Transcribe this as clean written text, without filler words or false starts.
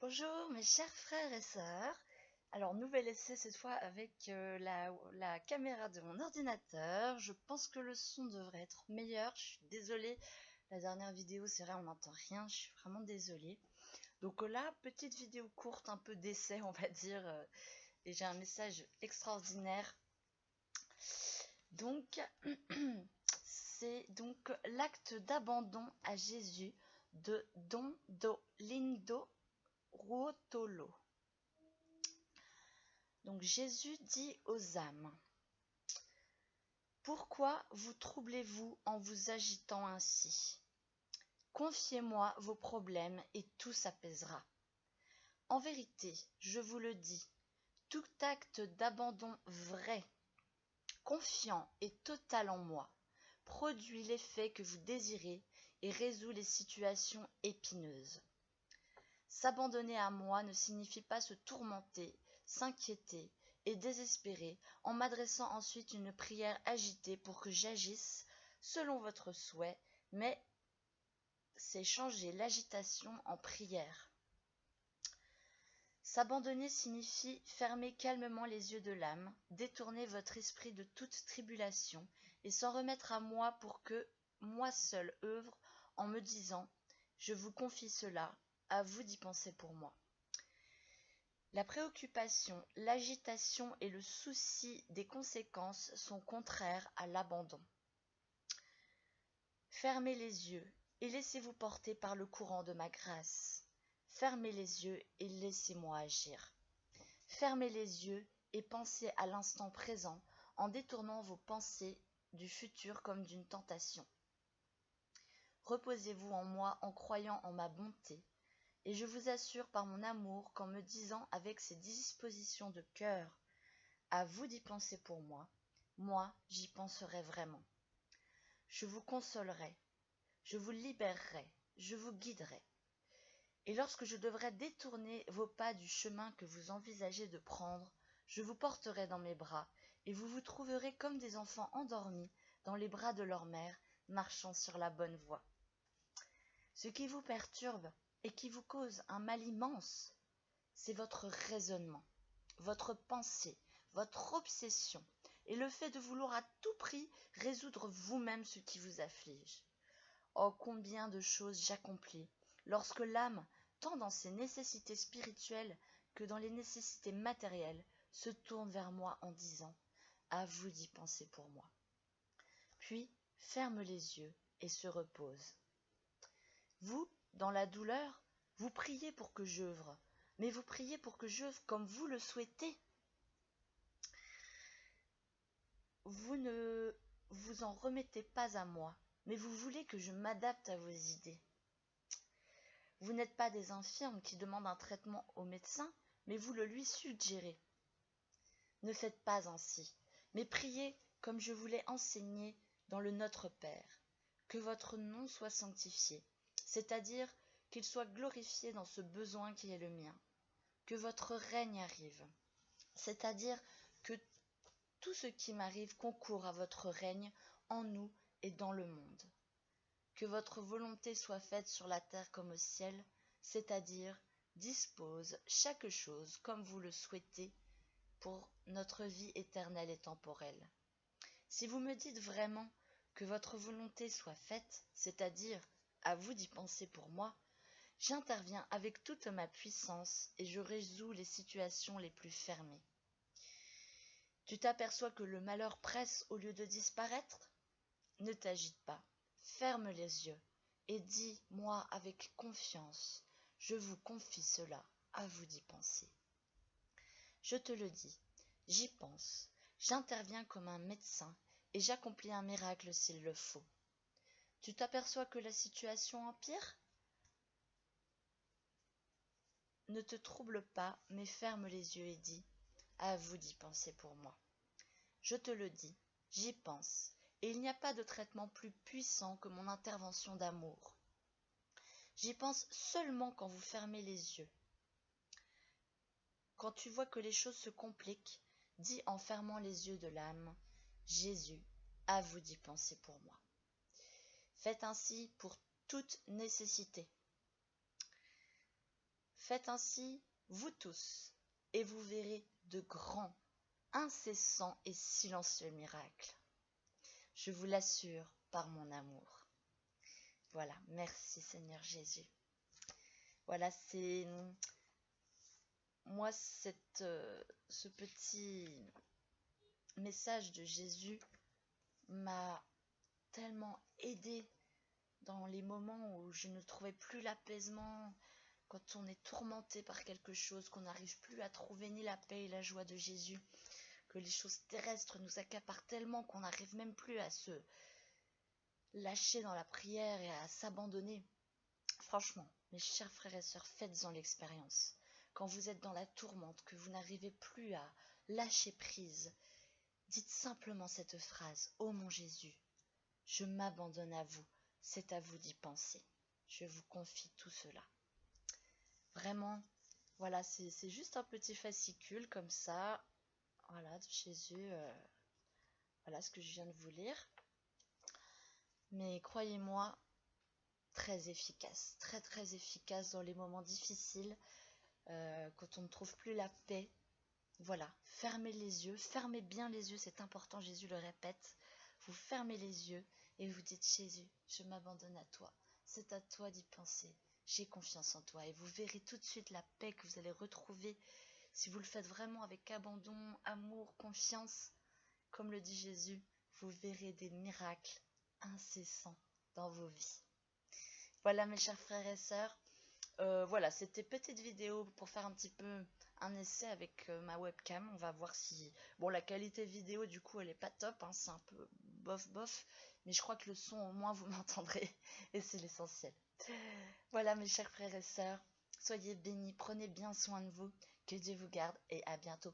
Bonjour mes chers frères et sœurs. Alors nouvel essai cette fois avec la caméra de mon ordinateur. Je pense que le son devrait être meilleur. Je suis désolée. La dernière vidéo, c'est vrai, on n'entend rien. Je suis vraiment désolée. Donc là, petite vidéo courte, un peu d'essai, on va dire. Et j'ai un message extraordinaire. Donc, c'est donc l'acte d'abandon à Jésus de Don Lindo Ruotolo. Donc Jésus dit aux âmes: pourquoi vous troublez-vous en vous agitant ainsi? Confiez-moi vos problèmes et tout s'apaisera. En vérité, je vous le dis, tout acte d'abandon vrai, confiant et total en moi, produit l'effet que vous désirez et résout les situations épineuses. S'abandonner à moi ne signifie pas se tourmenter, s'inquiéter et désespérer en m'adressant ensuite une prière agitée pour que j'agisse selon votre souhait, mais c'est changer l'agitation en prière. S'abandonner signifie fermer calmement les yeux de l'âme, détourner votre esprit de toute tribulation et s'en remettre à moi pour que moi seul œuvre en me disant: je vous confie cela, à vous d'y penser pour moi. La préoccupation, l'agitation et le souci des conséquences sont contraires à l'abandon. Fermez les yeux et laissez-vous porter par le courant de ma grâce. Fermez les yeux et laissez-moi agir. Fermez les yeux et pensez à l'instant présent en détournant vos pensées du futur comme d'une tentation. Reposez-vous en moi en croyant en ma bonté. Et je vous assure par mon amour qu'en me disant avec ces dispositions de cœur: à vous d'y penser pour moi, moi j'y penserai vraiment. Je vous consolerai, je vous libérerai, je vous guiderai. Et lorsque je devrais détourner vos pas du chemin que vous envisagez de prendre, je vous porterai dans mes bras, et vous vous trouverez comme des enfants endormis dans les bras de leur mère, marchant sur la bonne voie. Ce qui vous perturbe et qui vous cause un mal immense, c'est votre raisonnement, votre pensée, votre obsession, et le fait de vouloir à tout prix résoudre vous-même ce qui vous afflige. Oh, combien de choses j'accomplis lorsque l'âme, tant dans ses nécessités spirituelles que dans les nécessités matérielles, se tourne vers moi en disant: à vous d'y penser pour moi. Puis ferme les yeux et se repose. Vous, dans la douleur, vous priez pour que j'œuvre, mais vous priez pour que j'œuvre comme vous le souhaitez. Vous ne vous en remettez pas à moi, mais vous voulez que je m'adapte à vos idées. Vous n'êtes pas des infirmes qui demandent un traitement au médecin, mais vous le lui suggérez. Ne faites pas ainsi, mais priez comme je vous l'ai enseigné dans le Notre Père. Que votre nom soit sanctifié, c'est-à-dire qu'il soit glorifié dans ce besoin qui est le mien. Que votre règne arrive, c'est-à-dire que tout ce qui m'arrive concourt à votre règne en nous et dans le monde. Que votre volonté soit faite sur la terre comme au ciel, c'est-à-dire dispose chaque chose comme vous le souhaitez pour notre vie éternelle et temporelle. Si vous me dites vraiment que votre volonté soit faite, c'est-à-dire à vous d'y penser pour moi, j'interviens avec toute ma puissance et je résous les situations les plus fermées. Tu t'aperçois que le malheur presse au lieu de disparaître? Ne t'agite pas, ferme les yeux et dis-moi avec confiance: je vous confie cela, à vous d'y penser. Je te le dis, j'y pense, j'interviens comme un médecin et j'accomplis un miracle s'il le faut. Tu t'aperçois que la situation empire? Ne te trouble pas, mais ferme les yeux et dis: à vous d'y penser pour moi. Je te le dis, j'y pense, et il n'y a pas de traitement plus puissant que mon intervention d'amour. J'y pense seulement quand vous fermez les yeux. Quand tu vois que les choses se compliquent, dis en fermant les yeux de l'âme: Jésus, à vous d'y penser pour moi. Faites ainsi pour toute nécessité. Faites ainsi, vous tous, et vous verrez de grands, incessants et silencieux miracles. Je vous l'assure par mon amour. Voilà, merci Seigneur Jésus. Voilà, c'est moi ce petit message de Jésus m'a tellement aidé dans les moments où je ne trouvais plus l'apaisement, quand on est tourmenté par quelque chose, qu'on n'arrive plus à trouver ni la paix et la joie de Jésus, que les choses terrestres nous accaparent tellement qu'on n'arrive même plus à se lâcher dans la prière et à s'abandonner. Franchement, mes chers frères et sœurs, faites-en l'expérience. Quand vous êtes dans la tourmente, que vous n'arrivez plus à lâcher prise, dites simplement cette phrase: ô mon Jésus, je m'abandonne à vous, c'est à vous d'y penser. Je vous confie tout cela. Vraiment, voilà, c'est juste un petit fascicule comme ça, voilà, de Jésus, voilà ce que je viens de vous lire. Mais croyez-moi, très efficace, très très efficace dans les moments difficiles, quand on ne trouve plus la paix. Voilà, fermez les yeux, fermez bien les yeux, c'est important, Jésus le répète. Vous fermez les yeux et vous dites: Jésus, je m'abandonne à toi, c'est à toi d'y penser, j'ai confiance en toi. Et vous verrez tout de suite la paix que vous allez retrouver si vous le faites vraiment avec abandon, amour, confiance. Comme le dit Jésus, vous verrez des miracles incessants dans vos vies. Voilà mes chers frères et sœurs, voilà, c'était petite vidéo pour faire un petit peu un essai avec ma webcam. On va voir si... Bon, la qualité vidéo, du coup, elle est pas top, hein, c'est un peu bof bof, mais je crois que le son, au moins, vous m'entendrez, et c'est l'essentiel. Voilà, mes chers frères et sœurs, soyez bénis, prenez bien soin de vous, que Dieu vous garde, et à bientôt.